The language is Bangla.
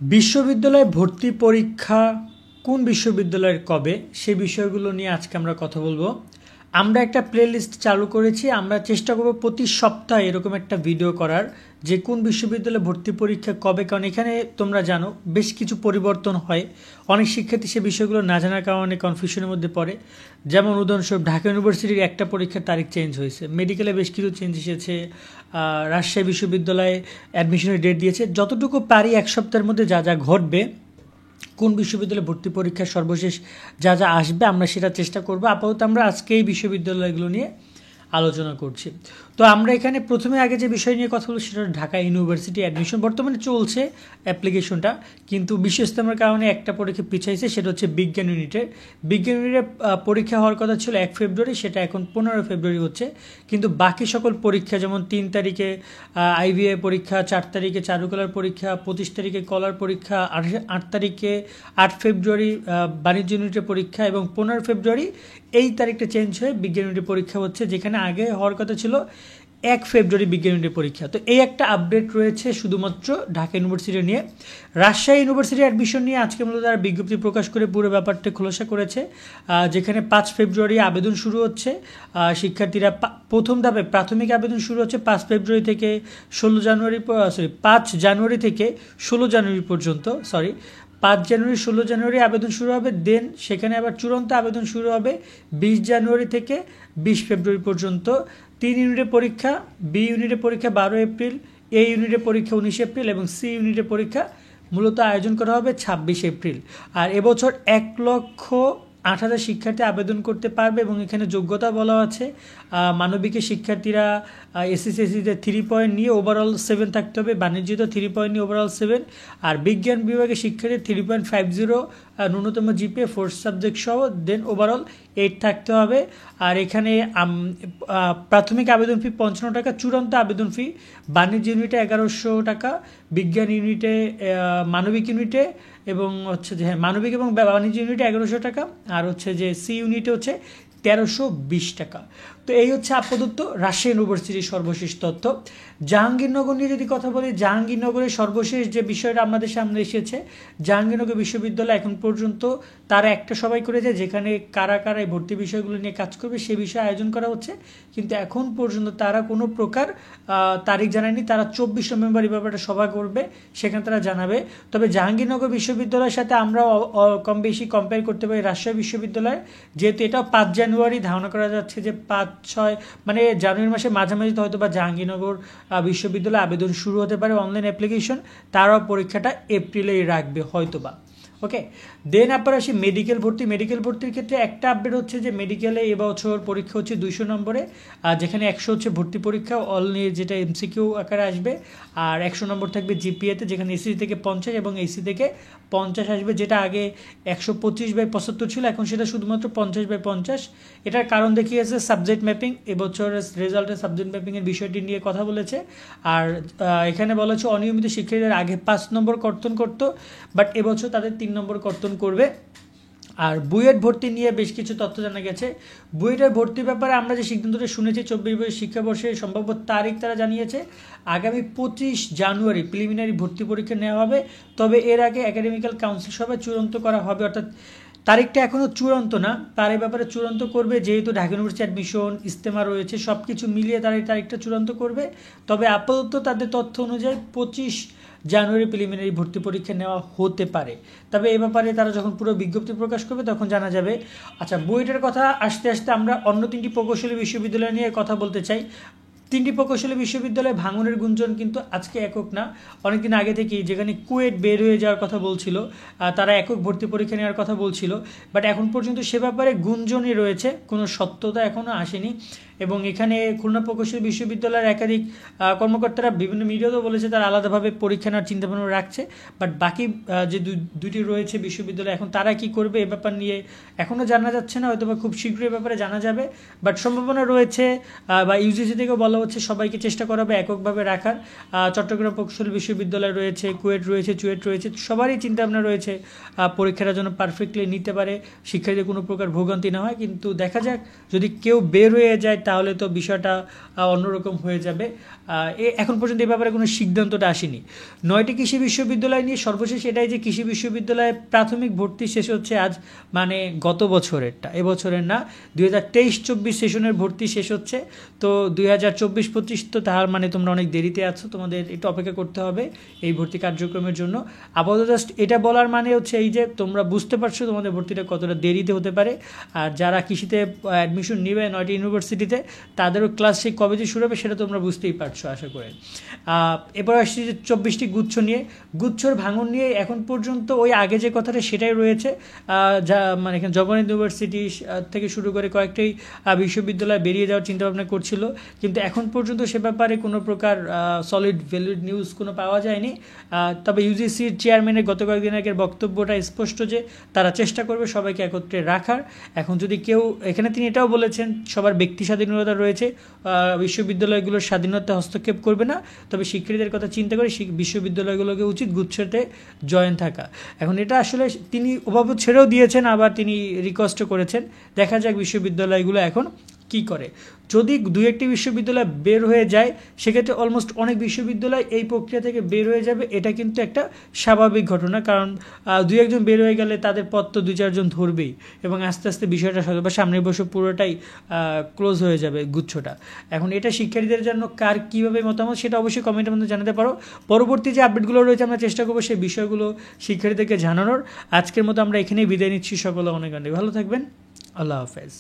বিশ্ববিদ্যালয়ে ভর্তি পরীক্ষা কোন বিশ্ববিদ্যালয়ের কবে সেই বিষয়গুলো নিয়ে আজকে আমরা কথা বলবো। আমরা একটা প্লেলিস্ট চালু করেছি, আমরা চেষ্টা করব প্রতি সপ্তাহে এরকম একটা ভিডিও করার যে কোন বিশ্ববিদ্যালয়ে ভর্তি পরীক্ষা কবে, কারণ এখানে তোমরা জানো বেশ কিছু পরিবর্তন হয়। অনেক শিক্ষার্থী সে বিষয়গুলো না জানার কারণে কনফিউশনের মধ্যে পড়ে। যেমন উদাহরণস্বরূপ ঢাকা ইউনিভার্সিটির একটা পরীক্ষার তারিখ চেঞ্জ হয়েছে, মেডিকেলে বেশ কিছু চেঞ্জ এসেছে, রাজশাহী বিশ্ববিদ্যালয়ে অ্যাডমিশনের ডেট দিয়েছে। যতটুকু পারি এক সপ্তাহের মধ্যে যা যা ঘটবে, কোন বিশ্ববিদ্যালয়ে ভর্তি পরীক্ষার সর্বশেষ যা যা আসবে আমরা সেটা চেষ্টা করব। আপাতত আমরা আজকে এই বিশ্ববিদ্যালয়গুলো নিয়ে আলোচনা করছি। তো আমরা এখানে প্রথমে আগে যে বিষয় নিয়ে কথা বলবো সেটা ঢাকা ইউনিভার্সিটি অ্যাডমিশন বর্তমানে চলছে অ্যাপ্লিকেশনটা, কিন্তু বিশ্ব ইজতেমার কারণে একটা পরীক্ষা পিছাইছে, সেটা হচ্ছে বিজ্ঞান ইউনিটের। বিজ্ঞান ইউনিটের পরীক্ষা হওয়ার কথা ছিল 1 ফেব্রুয়ারি, সেটা এখন 15 ফেব্রুয়ারি হচ্ছে। কিন্তু বাকি সকল পরীক্ষা যেমন 3 তারিখে আইভিএ পরীক্ষা, 4 তারিখে চারুকলার পরীক্ষা, 25 তারিখে কলার পরীক্ষা, 8 তারিখে 8 ফেব্রুয়ারি বাণিজ্য ইউনিটের পরীক্ষা এবং 15 ফেব্রুয়ারি এই তারিখটা চেঞ্জ হয়ে বিজ্ঞান ইউনিটের পরীক্ষা হচ্ছে, যেখানে আগে হওয়ার কথা ছিল 1 ফেব্রুয়ারি বিজ্ঞান ইউনিটের পরীক্ষা। তো এই একটা আপডেট রয়েছে শুধুমাত্র ঢাকা ইউনিভার্সিটি নিয়ে। রাজশাহী ইউনিভার্সিটি অ্যাডমিশন নিয়ে আজকে মূলত তারা বিজ্ঞপ্তি প্রকাশ করে পুরো ব্যাপারটা খোলাসা করেছে, যেখানে 5 ফেব্রুয়ারি আবেদন শুরু হচ্ছে। শিক্ষার্থীরা প্রথম ধাপে প্রাথমিক আবেদন শুরু হচ্ছে 5 ফেব্রুয়ারি থেকে 5 জানুয়ারি থেকে 16 জানুয়ারি পর্যন্ত, 5 জানুয়ারি 16 জানুয়ারি আবেদন শুরু হবে। দেন সেখানে আবার চূড়ান্ত আবেদন শুরু হবে 20 জানুয়ারি থেকে 20 ফেব্রুয়ারি পর্যন্ত। 3 ইউনিটের পরীক্ষা, বি ইউনিটের পরীক্ষা 12 এপ্রিল, এ ইউনিটের পরীক্ষা 19 এপ্রিল এবং সি ইউনিটের পরীক্ষা মূলত আয়োজন করা হবে 26 এপ্রিল। আর এবছর 1,08,000 শিক্ষার্থী আবেদন করতে পারবে এবং এখানে যোগ্যতা বলা আছে মানবিকের শিক্ষার্থীরা এসএসসিতে 3 পয়েন্ট নিয়ে ওভারঅল 7 থাকতে হবে, বাণিজ্যতে 3 পয়েন্ট নিয়ে ওভারঅল 7, আর বিজ্ঞান বিভাগের শিক্ষার্থী 3.50 ন্যূনতম জিপিএ 4 সাবজেক্ট সহ, দেন ওভারঅল 8 থাকতে হবে। আর এখানে প্রাথমিক আবেদন ফি 55 টাকা, চূড়ান্ত আবেদন ফি বাণিজ্য ইউনিটে 1100 টাকা, বিজ্ঞান ইউনিটে মানবিক ইউনিটে এবং হচ্ছে যে মানবিক এবং বাণিজ্য ইউনিটে 1100 টাকা, আর হচ্ছে যে সি ইউনিটে হচ্ছে 1320 টাকা। তো এই হচ্ছে আপাতত রাজশাহী ইউনিভার্সিটির সর্বশেষ তথ্য। জাহাঙ্গীরনগর নিয়ে যদি কথা বলি, জাহাঙ্গীরনগরের সর্বশেষ যে বিষয়টা আমাদের সামনে এসেছে, জাহাঙ্গীরনগর বিশ্ববিদ্যালয় এখন পর্যন্ত তারা একটা সবাই করেছে যেখানে কারা কারা এই ভর্তি বিষয়গুলো নিয়ে কাজ করবে সে বিষয়ে আয়োজন করা হচ্ছে, কিন্তু এখন পর্যন্ত তারা কোনো প্রকার তারিখ জানায়নি। তারা 24 নভেম্বর এই ব্যাপারটা সভা করবে, সেখানে তারা জানাবে। তবে জাহাঙ্গীরনগর বিশ্ববিদ্যালয়ের সাথে আমরা কম বেশি কম্পেয়ার করতে পারি রাজশাহী বিশ্ববিদ্যালয়, যেহেতু এটাও 5 জানুয়ারি ধারণা করা যাচ্ছে যে 5-6 মানে জানুয়ারি মাসের মাঝামাঝি হয়তো বা জাহাঙ্গীরনগর বিশ্ববিদ্যালয়ে আবেদন শুরু হতে পারে অনলাইন অ্যাপ্লিকেশন, তারাও পরীক্ষাটা এপ্রিলেই রাখবে হয়তোবা। ওকে, দেন আপনার আসি মেডিকেল ভর্তি। মেডিকেল ভর্তির ক্ষেত্রে একটা আপডেট হচ্ছে যে মেডিকেলে এবছর পরীক্ষা হচ্ছে 200 নম্বরে, যেখানে 100 হচ্ছে ভর্তি পরীক্ষা অল নিয়ে, যেটা এমসিকিউ আকারে আসবে, আর 100 নম্বর থাকবে জিপিএতে, যেখানে এসি থেকে 50 এবং এসি থেকে 50 আসবে, যেটা আগে 125/75 ছিল, এখন সেটা শুধুমাত্র 50/50। এটার কারণ দেখিয়েছে সাবজেক্ট ম্যাপিং, এবছর রেজাল্টের সাবজেক্ট ম্যাপিংয়ের বিষয়টি নিয়ে কথা বলেছে। আর এখানে বলা হচ্ছে অনিয়মিত শিক্ষার্থীদের আগে 5 নম্বর কর্তন করতো, বাট এবছর তাদের 3 নম্বর কর্তন করবে। আর বুয়েট ভর্তি নিয়ে বেশ কিছু তথ্য জানা গেছে। বুয়েটের ভর্তির ব্যাপারে আমরা যে সিদ্ধান্তটা শুনেছি 24 শিক্ষাবর্ষের সম্ভাব্য তারিখ তারা জানিয়েছে আগামী 25 জানুয়ারি প্রিলিমিনারি ভর্তি পরীক্ষা নেওয়া হবে, তবে এর আগে একাডেমিক্যাল কাউন্সিল সভায় চূড়ান্ত করা হবে, অর্থাৎ তারিখটা এখনও চূড়ান্ত না, তার এই ব্যাপারে চূড়ান্ত করবে, যেহেতু ঢাকা ইউনিভার্সিটি অ্যাডমিশন ইজতেমা রয়েছে সব কিছু মিলিয়ে তারা এই তারিখটা চূড়ান্ত করবে। তবে আপাতত তাদের তথ্য অনুযায়ী 25 জানুয়ারি প্রিলিমিনারি ভর্তি পরীক্ষা নেওয়া হতে পারে, তবে এ ব্যাপারে তারা যখন পুরো বিজ্ঞপ্তি প্রকাশ করবে তখন জানা যাবে। আচ্ছা, বুয়েটের কথা আসতে আসতে আমরা অন্য 3টি প্রকৌশলী বিশ্ববিদ্যালয় নিয়ে কথা বলতে চাই। 3টি প্রকৌশলী বিশ্ববিদ্যালয়ে ভাঙনের গুঞ্জন কিন্তু আজকে একক না, অনেকদিন আগে থেকেই, যেখানে কুয়েট বের হয়ে যাওয়ার কথা বলছিল, তারা একক ভর্তি পরীক্ষা নেওয়ার কথা বলছিল, বাট এখন পর্যন্ত সে ব্যাপারে গুঞ্জনই রয়েছে, কোনো সত্যতা এখনও আসেনি। এবং এখানে খুলনা প্রকৌশলী বিশ্ববিদ্যালয়ের একাধিক কর্মকর্তারা বিভিন্ন মিডিয়াতেও বলেছে তারা আলাদাভাবে পরীক্ষা নেওয়ার চিন্তাভাবনা রাখছে, বাট বাকি যে দুটি রয়েছে বিশ্ববিদ্যালয় এখন তারা কি করবে এ ব্যাপার নিয়ে এখনও জানা যাচ্ছে না, হয়তো বা খুব শীঘ্রই এ ব্যাপারে জানা যাবে, বাট সম্ভাবনা রয়েছে বা ইউজিসি থেকেও বলা হচ্ছে সবাইকে চেষ্টা করা হবে এককভাবে রাখার। চট্টগ্রাম প্রকৌশলী বিশ্ববিদ্যালয় রয়েছে, কুয়েট রয়েছে, চুয়েট রয়েছে, সবারই চিন্তাভাবনা রয়েছে পরীক্ষাটা যেন পারফেক্টলি নিতে পারে, শিক্ষার্থীদের কোনো প্রকার ভোগান্তি না হয়। কিন্তু দেখা যাক, যদি কেউ বের হয়ে যায় তাহলে তো বিষয়টা অন্যরকম হয়ে যাবে। এখন পর্যন্ত এই ব্যাপারে কোনো সিদ্ধান্তটা আসেনি। 9টি কৃষি বিশ্ববিদ্যালয় নিয়ে সর্বশেষ এটাই যে কৃষি বিশ্ববিদ্যালয়ে প্রাথমিক ভর্তি শেষ হচ্ছে আজ, মানে গত বছরেরটা, এবছরের না, 2023-24 সেশনের ভর্তি শেষ হচ্ছে। তো 2024-25 তো তার মানে তোমরা অনেক দেরিতে আছো, তোমাদের একটু অপেক্ষা করতে হবে এই ভর্তি কার্যক্রমের জন্য। আপাতত জাস্ট এটা বলার মানে হচ্ছে এই যে তোমরা বুঝতে পারছো তোমাদের ভর্তিটা কতটা দেরিতে হতে পারে। আর যারা কৃষিতে অ্যাডমিশন নেবে 9টি ইউনিভার্সিটিতে, তাদেরও ক্লাস সেই কবে যে শুরু হবে সেটা তোমরা বুঝতেই পারছো আশা করে। এবার আসছি যে 24টি গুচ্ছ নিয়ে। গুচ্ছর ভাঙন নিয়ে এখন পর্যন্ত ওই আগে যে কথাটা সেটাই রয়েছে, যা মানে এখানে জগন্নাথ ইউনিভার্সিটি থেকে শুরু করে কয়েকটি বিশ্ববিদ্যালয় বেরিয়ে যাওয়ার চিন্তাভাবনা করছিল, কিন্তু এখন পর্যন্ত সে ব্যাপারে কোনো প্রকার সলিড ভ্যালিড নিউজ কোনো পাওয়া যায়নি। তবে ইউজিসির চেয়ারম্যানের গত কয়েকদিন আগের বক্তব্যটা স্পষ্ট যে তারা চেষ্টা করবে সবাইকে একত্রে রাখার। এখন যদি কেউ, এখানে তিনি এটাও বলেছেন সবার ব্যক্তি স্বাধীনতা রয়েছে, বিশ্ববিদ্যালয়গুলোর স্বাধীনতা হস্তক্ষেপ করবে না, তবে শিক্ষার্থীদের কথা চিন্তা করে বিশ্ববিদ্যালয়গুলোকে উচিত গুচ্ছতে জয়েন থাকা। এখন এটা আসলে তিনি ওভাবে ছেড়েও দিয়েছেন, আবার তিনি রিকোয়েস্টও করেছেন। দেখা যাক বিশ্ববিদ্যালয়গুলো এখন কি করে। যদি 2-1টি বিশ্ববিদ্যালয় বের হয়ে যায়, সেক্ষেত্রে অলমোস্ট অনেক বিশ্ববিদ্যালয় এই প্রক্রিয়া থেকে বের হয়ে যাবে। এটা কিন্তু একটা স্বাভাবিক ঘটনা, কারণ 2-1জন বের হয়ে গেলে তাদের পথ তো 2-4জন ধরবেই, এবং আস্তে আস্তে বিষয়টা সামনের বছর পুরোটাই ক্লোজ হয়ে যাবে গুচ্ছটা। এখন এটা শিক্ষার্থীদের জন্য কার কীভাবে মতামত সেটা অবশ্যই কমেন্টের মধ্যে জানাতে পারো। পরবর্তী যে আপডেটগুলো রয়েছে আমরা চেষ্টা করবো সেই বিষয়গুলো শিক্ষার্থীদেরকে জানানোর। আজকের মতো আমরা এখানেই বিদায় নিচ্ছি। সকলে অনেক অনেক ভালো থাকবেন। আল্লাহ হাফেজ।